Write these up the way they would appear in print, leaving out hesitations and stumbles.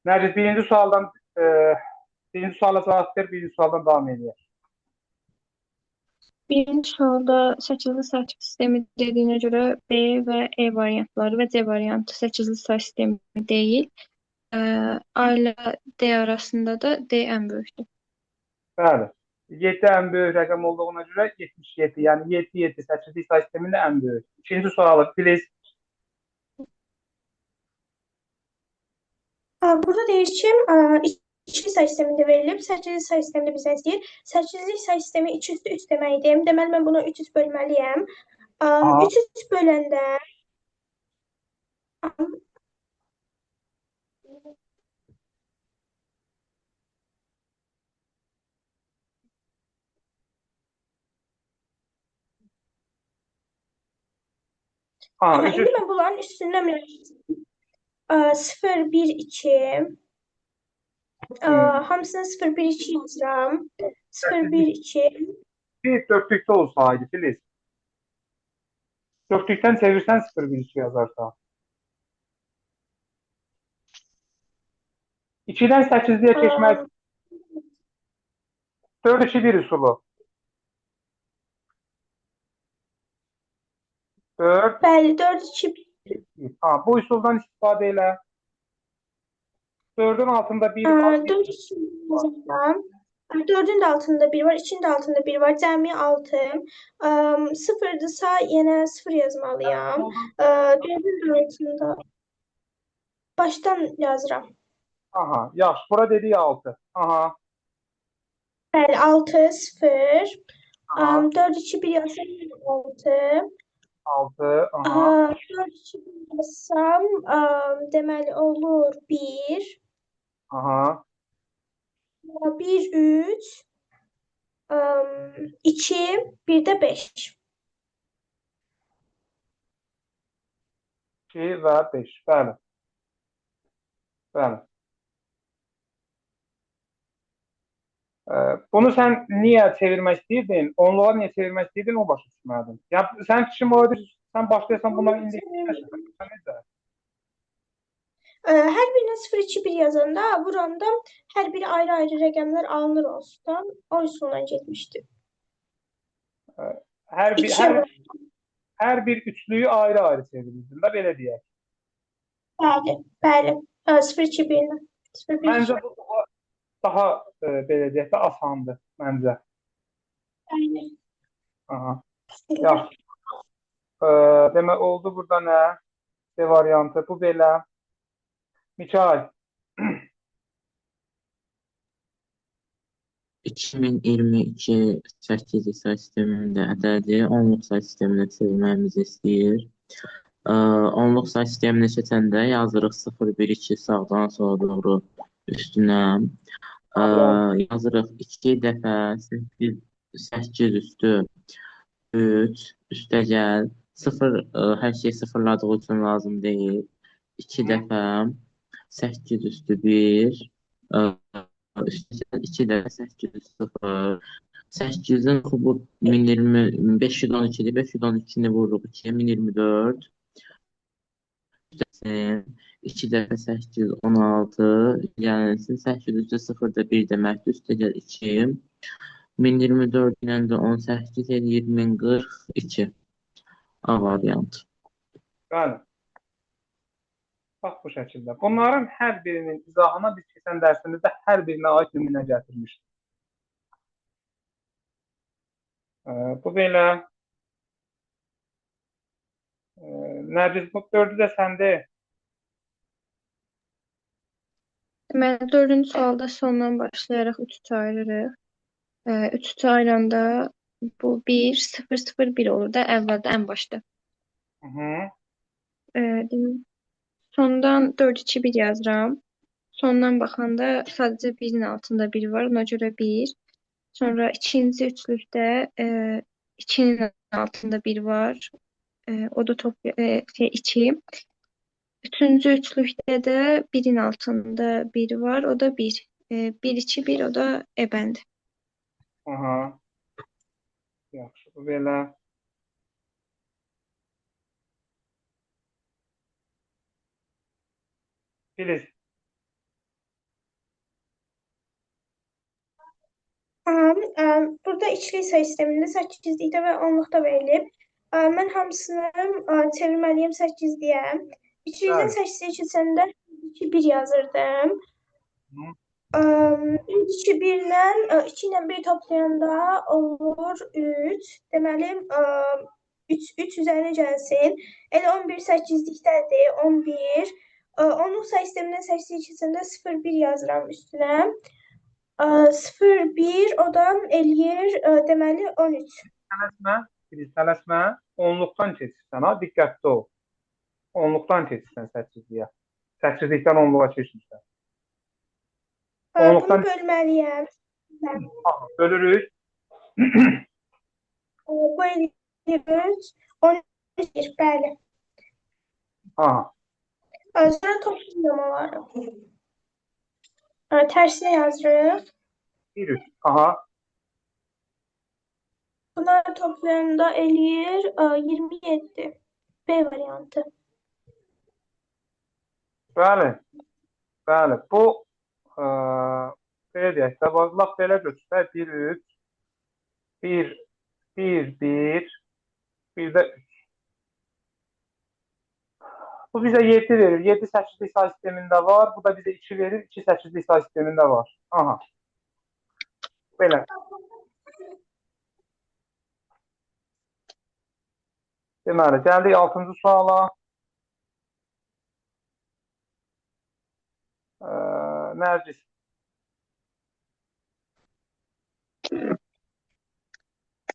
Nerede birinci sualdan birinci suala cevap ver, birinci sualdan devam ediyor. Birinci sualda seçili sayı sistemi dediğine göre B ve E variantları ve C variantı seçili sayı sistemi değil. A ile D arasında da D en büyüktür. Bəli. 7 en büyük rakam olduğuna göre 77. Yani 7 7 seçildiği sayı sisteminde en büyük. İkinci sualı please. Burada deyir ki, içli sayı sistemində verilib, sərçəli sayı sistemində bizdən istəyir. Sərçəli sayı sistemi 2 üstü 3 deməkdir. Deməli, mən bunu 300 bölməliyəm. Aha. 300 böləndə Aha, 300. indi mən bunların üstündən 0, 1, 2 Hmm. hamısına 0, 1, 2 yazıram. 0, 1, Seçildiği 2 bir dörtlükte olsaydı please. Dörtlükten çevirsen 0 bir 2 yazarsa. 2'den 8'liğe geçmek aa, 4 2 1 usulü. 4 bəli, 4, 2, 1. 2. Ha, bu usuldan istifade ile 4'ün altında 1 var, 1 4, 2, 1 yazıram. 4'ün də altında 1 var, 2'nin də altında 1 var. Cəmi 6. 0'dırsa yenə 0 yazmalıyam. 4'ün də altında başdan yazıram. Aha, yaş. Bura dediği 6. Aha, Bəli, 6, 0. aha, 4, 2, 1 yazsam yenə 6. 6. Aha, 4, 2, 1 yazsam deməli olur 1. aha. 1, 3. 2, bir də 5. 2 ve 5. Bəli. Bəli. Bunu sen niye çevirmek istedin? Onluğa niye çevirmek istedin? O başa düşmədim. Ya sen fikrin var sen başlayasan bunları indeksləşə. Sen necə? Hər birinə 0, 2, 1 yazanda vuranda hər biri ayrı-ayrı rəqəmlər alınır olsun. O üsulla getmişdi. Her bir 2-yə her vur. her bir üçlüyü ayrı-ayrı çevirirdin da belə deyək. Bəli, bəli. 0, 2, 1 ilə. 0, 1, 2. Məncə bu daha belə deyək də asandır məncə. Bəli. Aha. Yaxşı. Demək oldu burada nə? C variantı bu belə. Mikail. 2022 8 sayı sistemində ədədi onluq sayı sisteminə çevirməyimizi istəyir. Onluq sayı sisteminə keçəndə yazırıq 0, 1, 2 sağdan sola doğru üstünə. Yazırıq 2 dəfə 8 üstü 3 üstəgəl 0 hər şey sıfırladığı üçün lazım deyil. 2 dəfə 8 üstü 1 üstəgəl 2 dəfə 8 üstü 0. 8-in kubu 1020 512'dir. 512'ni vururuq 2'ye 1024. 2 dəfə 8 16 yəni 8 üstə 0 da 1 deməkdir. Üstəgəl 2 1024 ilə də 18 edir 1042. A variantı. Bəli. Bax bu şəkildə. Bunların hər birinin izahına biz keçən dərsimizdə hər birinə aid nümunə gətirmişdik. Bu belə. Nərgiz, bu 4'ü də səndə. Deməli, dördüncü sualda sondan başlayaraq 3-3 ayırırıq. 3-3 ayıranda bu 1, 0, 0, 1 olur da əvvəldə ən başda. Hı -hı. Sondan 4, 2, 1 yazıram. Sondan baxanda sadəcə 1-in altında 1 var. Ona görə 1. Sonra ikinci üçlükdə 2-nin altında 1 var. O da 2. Üçüncü üçlükdə də 1-in altında 1 var. O da 1. 1, 2, 1 o da ebənd. Aha. Yaxşı, bu belə. Filiz. Burada içli sayı sistemində 8-likdə və 10-luqda verilib. Mən hamısını çevirməliyim 8-liyə. İçlikdən Bəli. 8-liyə keçəndə 2 1 yazırdım. Hı. 2 1 ilə 2 ilə 1 toplayanda olur 3. Deməli 3 üzərinə gəlsin. Elə 11 8-likdədir. 11. 10-luq sayı sistemindən 8-liyə keçəndə 0 1 yazıram üstünə. 0 1 odan eləyir deməli 13. Tələsmə, Filiz, tələsmə. Onluqdan keçirsən, ha, diqqətli ol. Onluqdan keçirsən 8-liyə. 8-likdən 10-luğa keçirsən. Bunu Onluqdan bölməliyəm. bölürük. Bu eləyir 13, bəli. Aha. Sonra toplamaları. Tərsinə yazırıq. 1 3. Aha. Bunları toplayanda eləyir 27. B variantı. Bəli. Bəli. Bu belə deyək də, lap belə götürsək 1 3 1 1 1 bir də 3. Bu bizə 7 verir. 7 8-lik say sistemində var. Bu da bizə 2 verir. 2 8-lik say sistemində var. Aha. Belə. Deməli, gəldik 6-cı suala. Nərcis.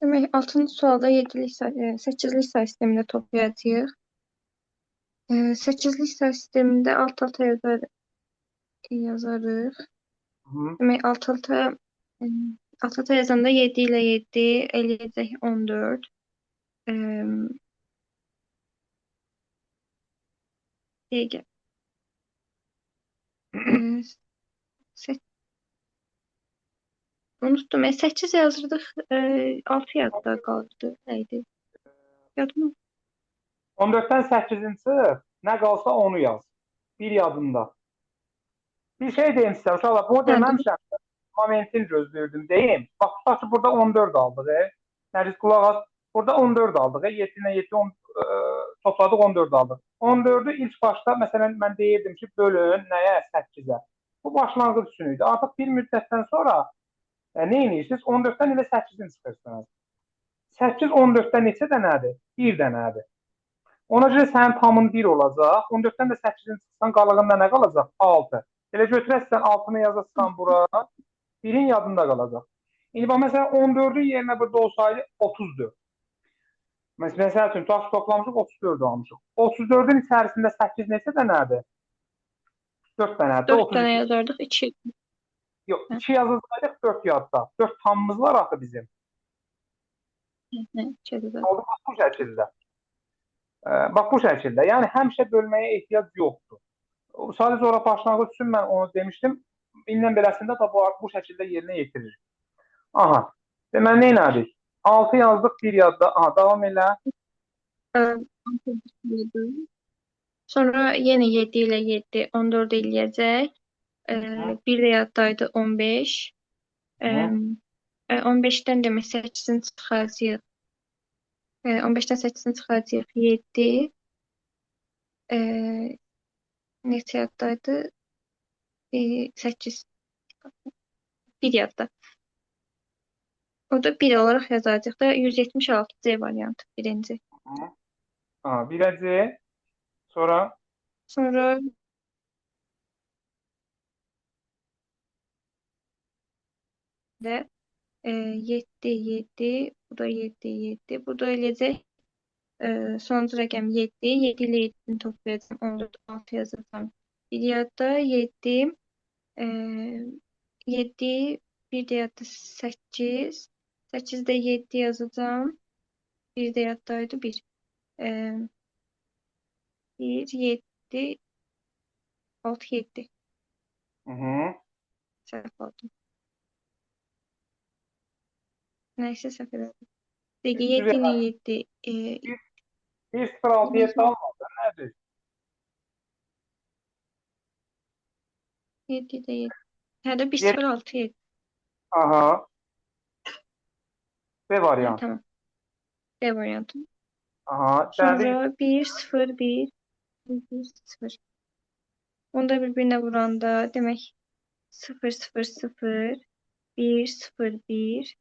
Demək, 6-cı sualda 8-lik say sistemində toplayacağıq. 8-lik say sistemində alt-alta yazarıq. Demək, alt-alta yazanda 7 ilə 7 eləyəcək 14. Dəqiqə. Unuttum. 8 yazırdıq. 6 yadda qaldı. Neydi? Yadıma. 14-dən 8-in çıx, nə qalsa onu yaz. Bir yadında. Bir şey deyim sizə, uşaqlar, bunu deməmişəm. Momentin gözləyirdim, deyim. Bax, tutaq ki, burada 14 aldıq. Nərgiz, qulaq as. Burada 14 aldıq. 7 ilə 7 topladıq, 14 aldıq. 14'ü ilk başda, məsələn, mən deyirdim ki, bölün nəyə? 8-ə. Bu başlanğıc üçün idi. Artıq bir müddətdən sonra nə edirsiniz? 14-dən ilə 8-in çıxırsınız. 8 14-dən neçə dənədir? 1 dənədir. Ona görə sənin tamın 1 olacaq. 14-dən də 8-in çıxsan qalığında nə qalacaq? 6. Elə götürəsən 6-nı yazırsan bura, 1'in yadında qalacaq. İndi bax, məsələn, 14'ün yerinə burada olsaydı 34. Məsəl üçün, toplamışıq, 34 almışıq. 34'ün içərisində 8 neçə dənədir? 4 dənədir. 4 dənə yazardıq, 2. Yox, 2 yazılsaydı 4 yadda. 4 tamımız var axı bizim. Oldu bax bu şəkildə. Bax bu şəkildə. Yəni həmişə bölməyə ehtiyac yoxdur. Sadəcə ora başlanğıc üçün mən onu demişdim. İndən beləsində də bu şəkildə yerinə yetiririk. Aha. Deməli, nə elədik? 6 yazdıq, 1 yadda. Aha, davam elə. Sonra yenə 7 ilə 7, 14 eləyəcək. 1 də yaddaydı 15. 15-dən demək 8-in çıxacaq. 15-dən 8-in çıxacaq 7. Neçə yaddaydı? 8. 1 yadda. O da 1 olaraq yazacaq da 176 C variantı birinci. Birəcə. Sonra? Sonra 7, 7, bu da 7, 7. Burada eləyəcək sonuncu rəqəm 7. 7 ilə 7-ni toplayacağım. 14, 6 yazacağım. 1 yadda 7. 7, 1 də yadda 8. 8'də 7 yazacağım. 1 də yaddaydı 1. 1, 7, 6, 7. Səhv aldım. Neyse səhv elədim. 7 ilə 7. 1, 0, 6, 7 almadı. Nədir? 7 də 7. Hədə 1, 0, 6, 7. Aha. B Hə, variantı. tamam. B variantı. Aha, Sonra gəldik. 1, 0, 1, 1, 0. Onda bir-birinə vuranda demək 0, 0, 0, 1, 0, 1.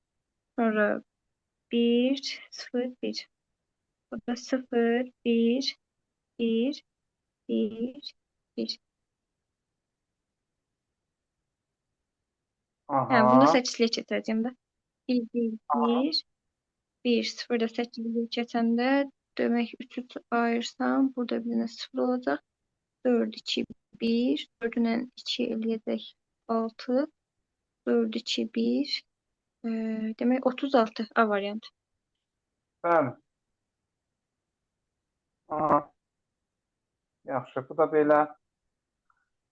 Sonra 1, 0, 1. Burada 0, 1, 1, 1, 1. Hə, bunu Aha. 8-yə keçəcəm də. 1, 1, 1, 1, 0 da 8-yə keçəndə demək 3 ayırsam burada bir dənə 0 olacaq. 4, 2, 1. 4-lə 2 eləyəcək 6. 4, 2, 1. Demək 36 A variantı. Bəli. Aha. Yaxşı, bu da belə.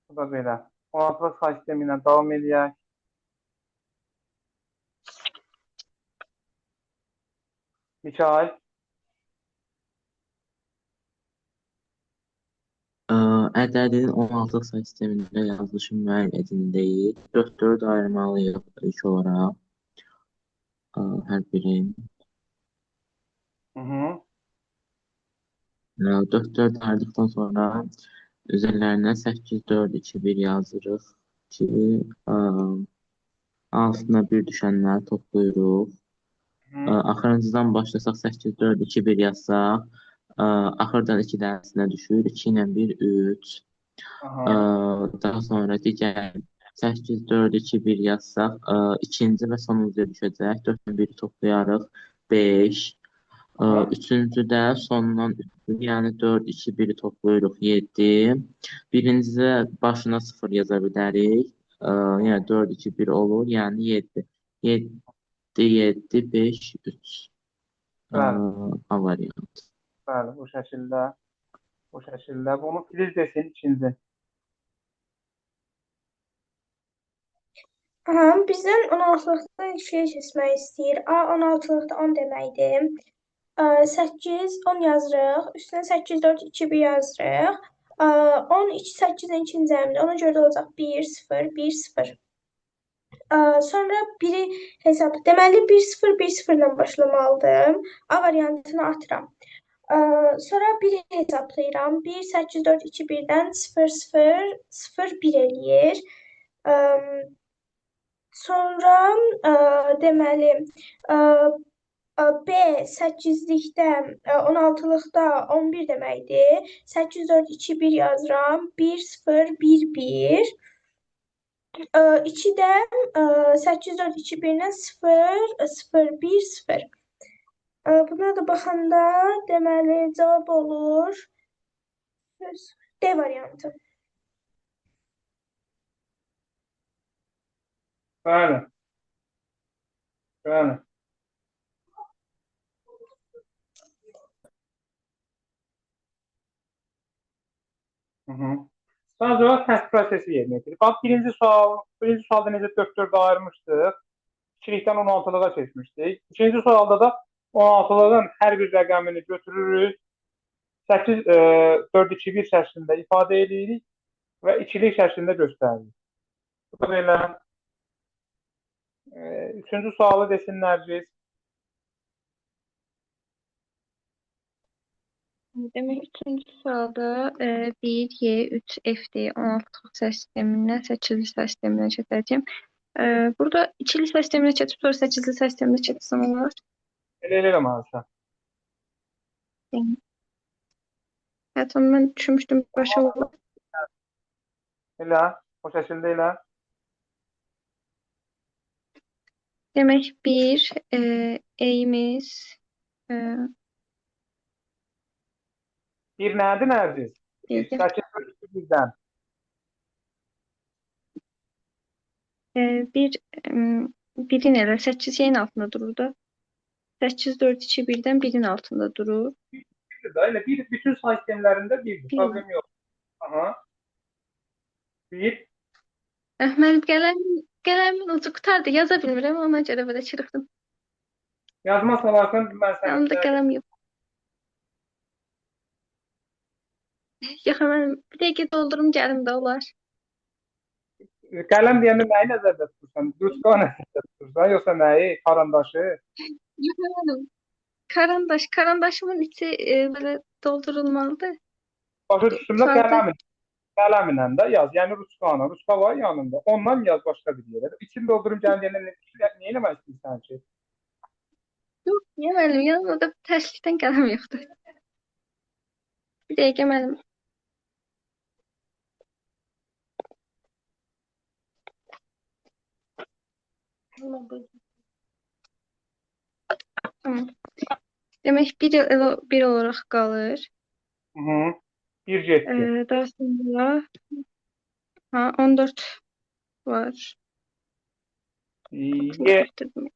Bu da belə. 16-lıq say sistemi ilə davam edək. Mikail. Ədədin 16 say sistemində yazılışı müəyyən edildiyi 4 ayırmalıyıq ilk olaraq. Hər biri Hı -hı. 4 ayırdıqdan sonra üzərlərinə 8, 4, 2, 1 yazırıq ki, altına bir düşənləri toplayırıq. Hı. Axırıncıdan başlasaq 8, 4, 2, 1 yazsaq, axırdan 2 dənəsinə düşür. 2 ilə 1, 3. Aha. Daha sonra digər 8, 4, 2, 1 yazsaq, ikinci və sonuncuya düşəcək. 4 ilə 1-i toplayarıq. 5. Aha. Üçüncüdə sondan 3, yəni 4, 2, 1-i toplayırıq. 7. Birincidə başına 0 yaza bilərik. Yəni 4, 2, 1 olur. Yəni 7. 7, 7, 5, 3. Bəli. A variantı. Bəli, bu şəkildə. Bu şəkildə. Bunu Filiz desin ikinci. Aha, bizdən 16-lıqdan ikiyə keçmək istəyir. A 16-lıqda 10 deməkdir. 8, 10 yazırıq. Üstünə 8, 4, 2, 1 yazırıq. 10, 2, 8-in ikinci cəmdir. Ona görə də olacaq 1, 0, 1, 0. Sonra biri hesab. Deməli 1, 0, 1, 0 ilə başlamalıdır. A variantını atıram. Sonra 1-i hesablayıram. 1, 8, 4, 2, 1-dən 0, 0, 0, 1 eləyir. Sonra deməli B 8-likdə 16-lıqda 11 deməkdir. 8, 4, 2, 1 yazıram. 1, 0, 1, 1. 2-də 8, 4, 2, 1-dən 0, 0, 1, 0. Buna da baxanda deməli cavab olur D variantı. Bəli. Bəli. Hı -hı. Sadəcə olaraq test prosesi yerinə yetirir. Bax, birinci sualda necə 4-4 ayırmışdıq. 2-likdən 16-lığa keçmişdik. İkinci sualda da 16-lığın hər bir rəqəmini götürürük. 8, 4, 2, 1 şəklində ifadə edirik və ikilik şəklində göstəririk. Bu da belə. Üçüncü sualı desinlər biz. Demək, üçüncü sualda 1, Y, 3, F-D, 16-lıq say sistemindən 8-li say sisteminə keçəcəm. Burada ikili say sisteminə keçib, sonra 8-li say sisteminə keçsəm olar. Elə eləməlisən. Hətta mən düşünmüşdüm başa olur. Elə, o şəkildə elə. Demək, 1, E'miz Bir nədir, Nərgiz? 8, 4, 2, 1-dən. Birin elə 8 yerin altında durur da. 8, 4, 2, 1-dən birin altında durur. Birdir da, elə bir bütün say sistemlərində birdir. Problem yox. Aha. 1. Mən qələmin ucu qutardı, yaza bilmirəm, ona görə belə çırpdım. Yazma salarsan mən sənə. Yanımda qələm yox. Yox, mən bir dəqiqə doldurum gəlim də olar. Qələm deyəndə nəyi nəzərdə tutursan? Ruçka nəzərdə tutursan, yoxsa nəyi? Karandaşı? Yapamadım. Karandaş. Karandaşımın içi böyle doldurulmalıdır. Başa düşdüm də Sardı. qələminlə də yaz. Yəni ruçkana. Ruçka var yanında. Ondan yaz başqa bir yerə. İçini doldurum gəldiyində nə eləmək istəyirsən ki? Yok ya müəllim, yanımda təşkildən qələm yoxdur. Bir dəqiqə müəllim. Tamam. Demək bir olaraq qalır. Hı -hı. Bir getdi. Daha sonra 14 var. Y, Baxdırdım.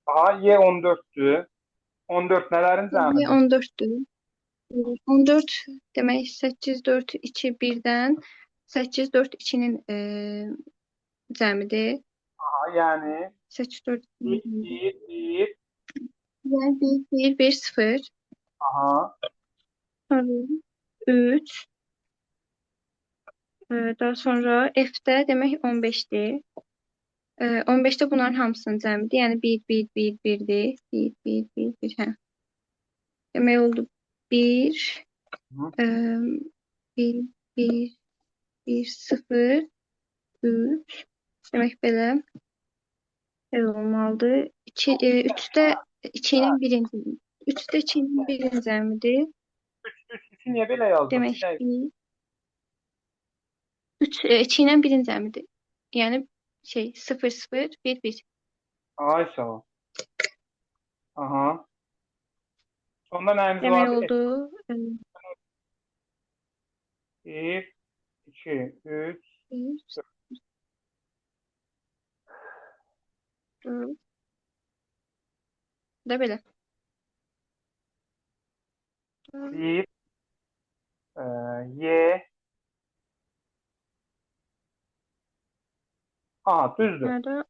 aha, Y 14'dür. 14 nələrin cəmidir? 14'dür. 14 demək 8, 4, 2, 1-dən 8, 4, 2-nin cəmidir. Aha, yəni 8, 4, 1, 2-nin 1, 1. yəni 1, 1, 0. Aha. Sonra 3. Daha sonra F-də demək 15'dir. 15'də bunların hamısının cəmidir. Yəni 1, 1, 1, 1'dir. 1, 1, 1, 1. Hə. Demək oldu 1, Hı. 1, 1, 1, 0, 3. Demək belə olmalıdır. 3'də 2'nin birinci. 3'də 2'nin birinci cəmidir. 3'ü niyə belə yazdın? Demək 1, 3, 2'nin birinci cəmidir. Yəni 0, 0, 1, 1. Ay sağ ol. Aha. Sonda nəyimiz Demək vardı? oldu 1, 2, 3, 1, 4. Da belə. 1, Y. Aha, düzdür. Nerede?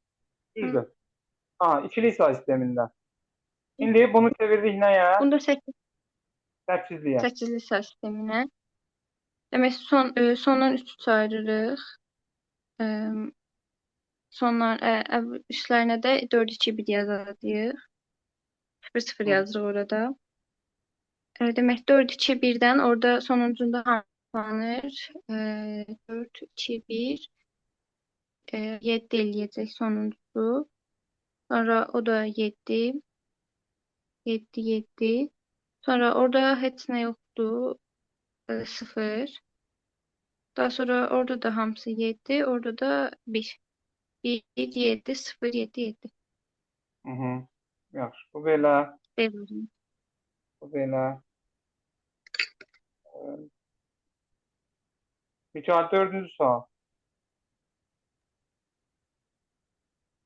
Düzdür. Aha, ikili say sistemində. İndi bunu çevirdik nəyə? Bunda 8, Səksizliyə. 8'li say sisteminə. Demək sondan 3 sayırıq. Sonlar üstlərinə də 4, 2, 1 yazarıq. 0, 0 yazırıq orada. Demək 4, 2, 1'dən orada sonuncunda hamlanır. 4, 2, 1. 7 eləyəcək sonuncusu. Sonra o da 7. 7, 7. Sonra orada heç nə yoxdur. 0. Daha sonra orada da hamısı 7. Orada da 1. 1, 7, 0, 7, 7. Hı -hı. Yaxşı. Bu belə. Belə. Bu belə. Mikail 4-cü sual.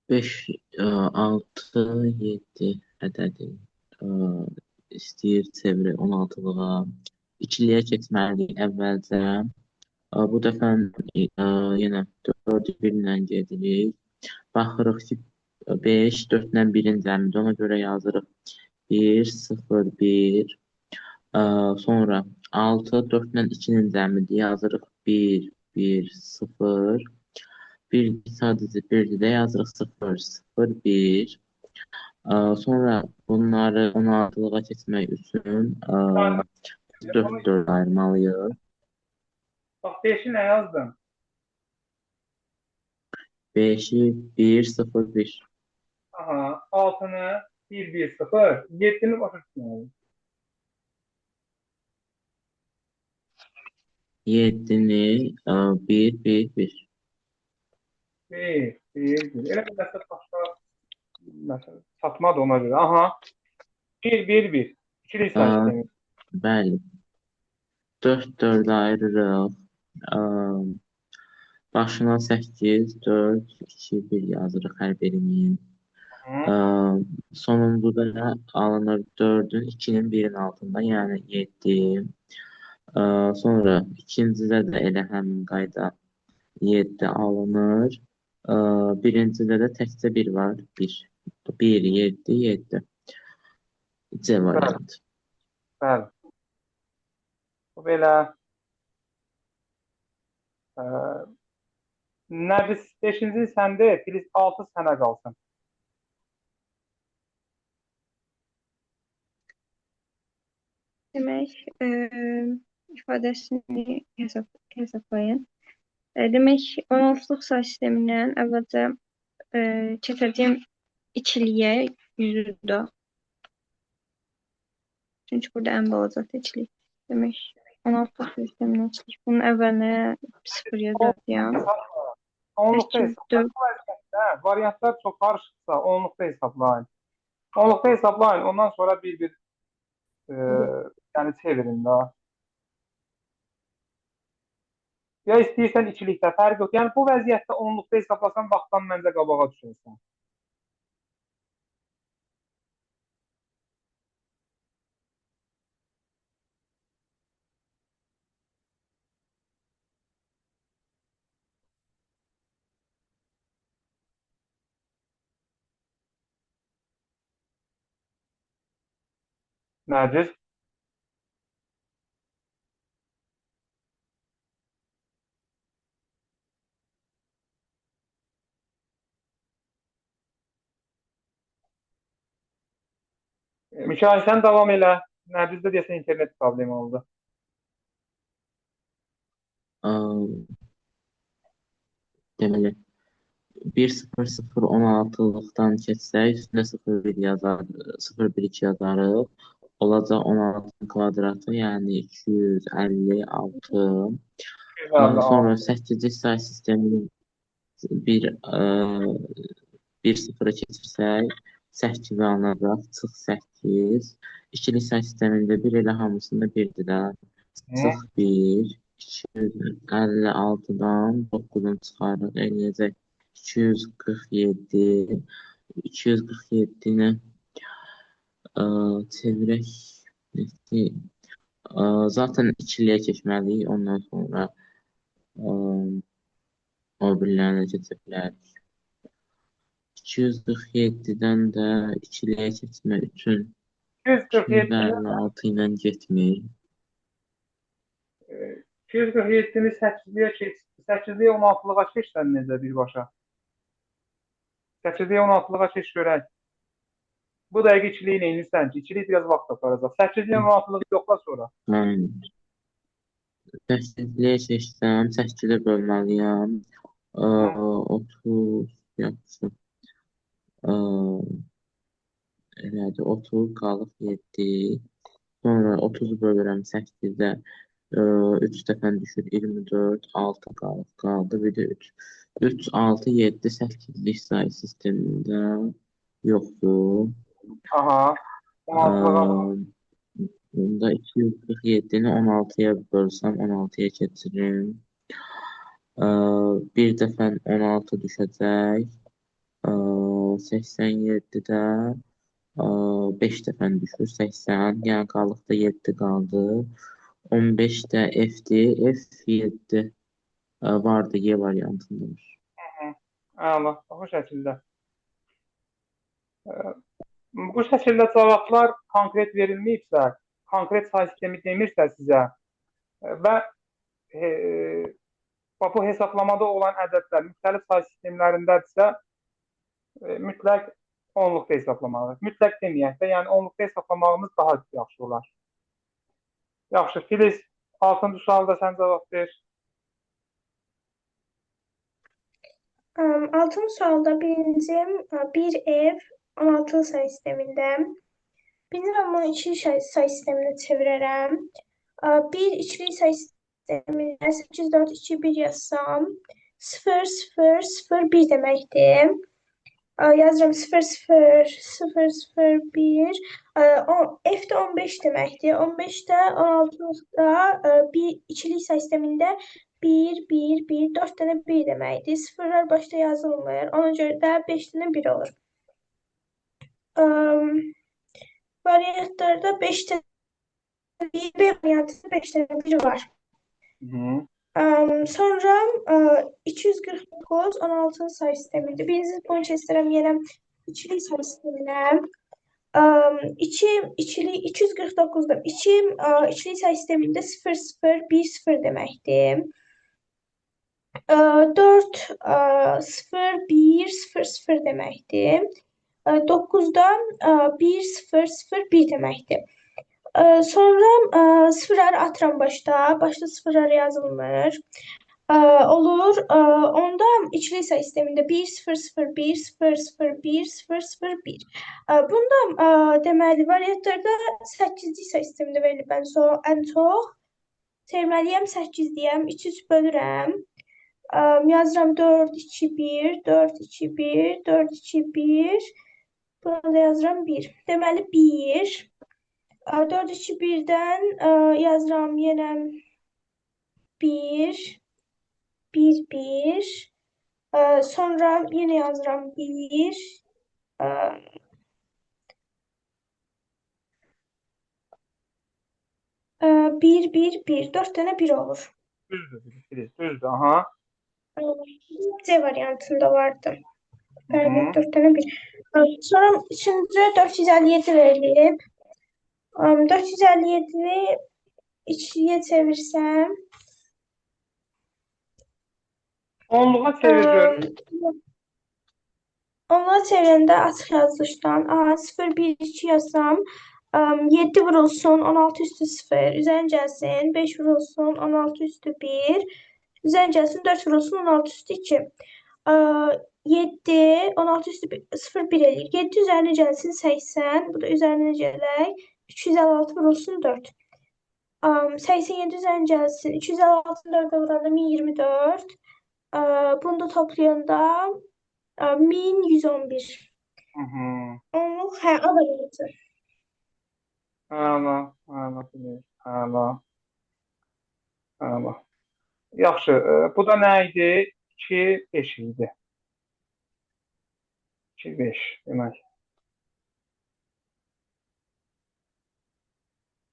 5, 6, 7 ədədi istəyir çeviri 16-lığa. İkiliyə keçməliyik əvvəlcə. Bu dəfə yenə 4-ü 1 ilə gedirik. Baxırıq ki, 5, 4-lə 1-in cəmidir. Ona görə yazırıq 1, 0, 1. Sonra 6, 4-lə 2-nin cəmidir. Yazırıq 1, 1, 0. Bir sadəcə birdir də yazırıq 0, 0, 1. Sonra bunları 16-lığa keçmək üçün 4 ayırmalıyıq. Bax 5'i nə yazdın? 5'i 1, 0, 1. Aha. 6'nı 1, 1, 0. 7'ni başa düşməliyik. 7'ni 1, 1, 1. 1, 1, 1. Elə bir məsələ başqa məsələ çatmadı ona görə. Aha. 1, 1, 1. İkili say sistemi. Bəli. 4, 4 ayırırıq. Başına 8, 4, 2, 1 yazırıq hər birinin. Sonunda da alınır 4'ün 2'nin 1'in altında, yəni 7. Sonra ikincidə də elə həmin qayda 7 alınır. Birincidə də təkcə 1 var. 1. 1, 7, 7. C variantı. Bəli. Bu belə. Nəbis 5-ci səndə, Filiz 6 sənə qalsın. demək ifadəsini hesablayın. Demək 16-lıq say sistemindən əvvəlcə keçəcəyim ikiliyə 100-ü də. Çünki burada ən balaca seçilik. Demək 16-lıq sistemindən çıxış. Bunun əvvəlinə 0 yazacağım. Onluqda 8, 4. hesablayın. Variantlar çox qarışıqsa onluqda hesablayın. Onluqda hesablayın. Ondan sonra bir yəni çevirin də. Ya istəyirsən ikilikdə fərq yox. Yəni bu vəziyyətdə onluqda hesablasan vaxtdan məncə qabağa düşürsən. Nərgiz? Mikail sən davam elə. Nərdizdə deyəsən internet problemi oldu. Deməli 1-0-0-16-lıqdan keçsək, üstünə 0-1 0-1-2 yazarıq. Olacaq 16 kvadratı, yəni 256. Sonra 8-ci say sistemini 1-0-a keçirsək, 8 alınacaq, çıx 8. İkili say sistemində 1 elə hamısında 1-dir də. Çıx 1, 256-dan 9-un çıxarıq, eləyəcək 247. 247-ni çevirək. Zaten ikiliyə keçməliyik, ondan sonra o birlərinə keçə bilərik. 247-dən də ikiliyə keçmək üçün 256 ilə getmir. 247-ni 8-liyə keç. 8-liyə 16-lığa keçsən necə birbaşa? 8-liyə 16-lığa keç görək. Bu dəqiq ikiliyi neynirsən ki? İkilik biraz vaxt aparacaq. 8-liyə 16-lığı yoxla sonra. 8-liyə keçsəm, 8-də bölməliyəm. 30 yaxşı. Elədir, 30 qalıq 7. Sonra 30-u bölürəm 8-də. 3 dəfən düşür 24, 6 qaldı. Bir də 3. 3, 6, 7, 8-lik say sistemində yoxdur. Aha. 16-lığa. Bunda 247-ni 16-ya bölsəm, 16-ya keçirim. Bir dəfən 16 düşəcək. 87-də 5 dəfən düşür, 80. Yəni qalıqda 7 qaldı. 15-də F-dir, F7 vardı, Y variantındadır. Əla, bu şəkildə. Bu şəkildə cavablar konkret verilməyibsə, konkret say sistemi demirsə sizə və bu hesablamada olan ədədlər müxtəlif say sistemlərindədirsə, mütləq onluqda hesablamalıdır. Mütləq deməyək də, yəni onluqda hesablamağımız daha yaxşı olar. Yaxşı, Filiz, 6-cı sualda sən cavab ver. 6-cı sualda birinci bir ev 16 say sistemində. Birinci mən bunu ikili say sisteminə çevirərəm. Bir ikili say sisteminə 8, 4, 2, 1 yazsam 0, 0, 0, 1 deməkdir. Yazıram 0, 0, 0, 0, 1. F-də 15 deməkdir. 15-də 16-da bir ikili say sistemində 1, 1, 1, 4 dənə 1 deməkdir. Sıfırlar başda yazılmır. Ona görə də 5 dənə 1 olur. Variantlarda 5 dənə 1, B variantında 5 dənə 1 var. Sonra 249 16 say sistemində. Birinci bunu keçirəm yenə ikili say sisteminə. 249'da 2 ikili say sistemində 0, 0, 1, 0 deməkdir. 4 0, 1, 0, 0 deməkdir. 9'da 1, 0, 0, 1 deməkdir. Sonra sıfırları atıram başda. Başda sıfırlar yazılmır. Olur. Onda içli sayı sistemində 1 0 0 1 0 0 1 0 0 1. Bunda deməli variantlarda 8-ci sayı sistemində verilib ən çox. Terməliyəm 8 deyəm, 2-3 bölürəm. Yazıram 4 2 1 4 2 1 4 2 1. Burada yazıram 1. Deməli 1. 4 2 1-dən yazıram yenə 1 1 1. Sonra yenə yazıram 1. 1 1 1. 4 dənə 1 olur. Düzdür. Düzdür. Aha. C variantında vardı. Hı Evet, -hı. 4 tane 1. Sonra içində 457 verilib. 457-ni içliyə çevirsəm, Onluğa çevir görüm. onlara çevirəndə açıq yazılışdan 0 1 2 yazsam, 7 vurulsun 16 üstü 0 üzərin gəlsin, 5 vurulsun 16 üstü 1 üzərin gəlsin, 4 vurulsun 16 üstü 2. 7 16 üstü 0 1 eləyir. 7 üzərinə gəlsin 80. Bu da üzərinə gələk 256 vurulsun 4. 87 üzərinə gəlsin 256 4-ə vuranda 1024. Bunu da toplayanda 1111. Hı -hı. Onluq A variantı. Əla. Əla. Əla. Yaxşı. Bu da nə idi? 2 5 idi. 2 5 demək.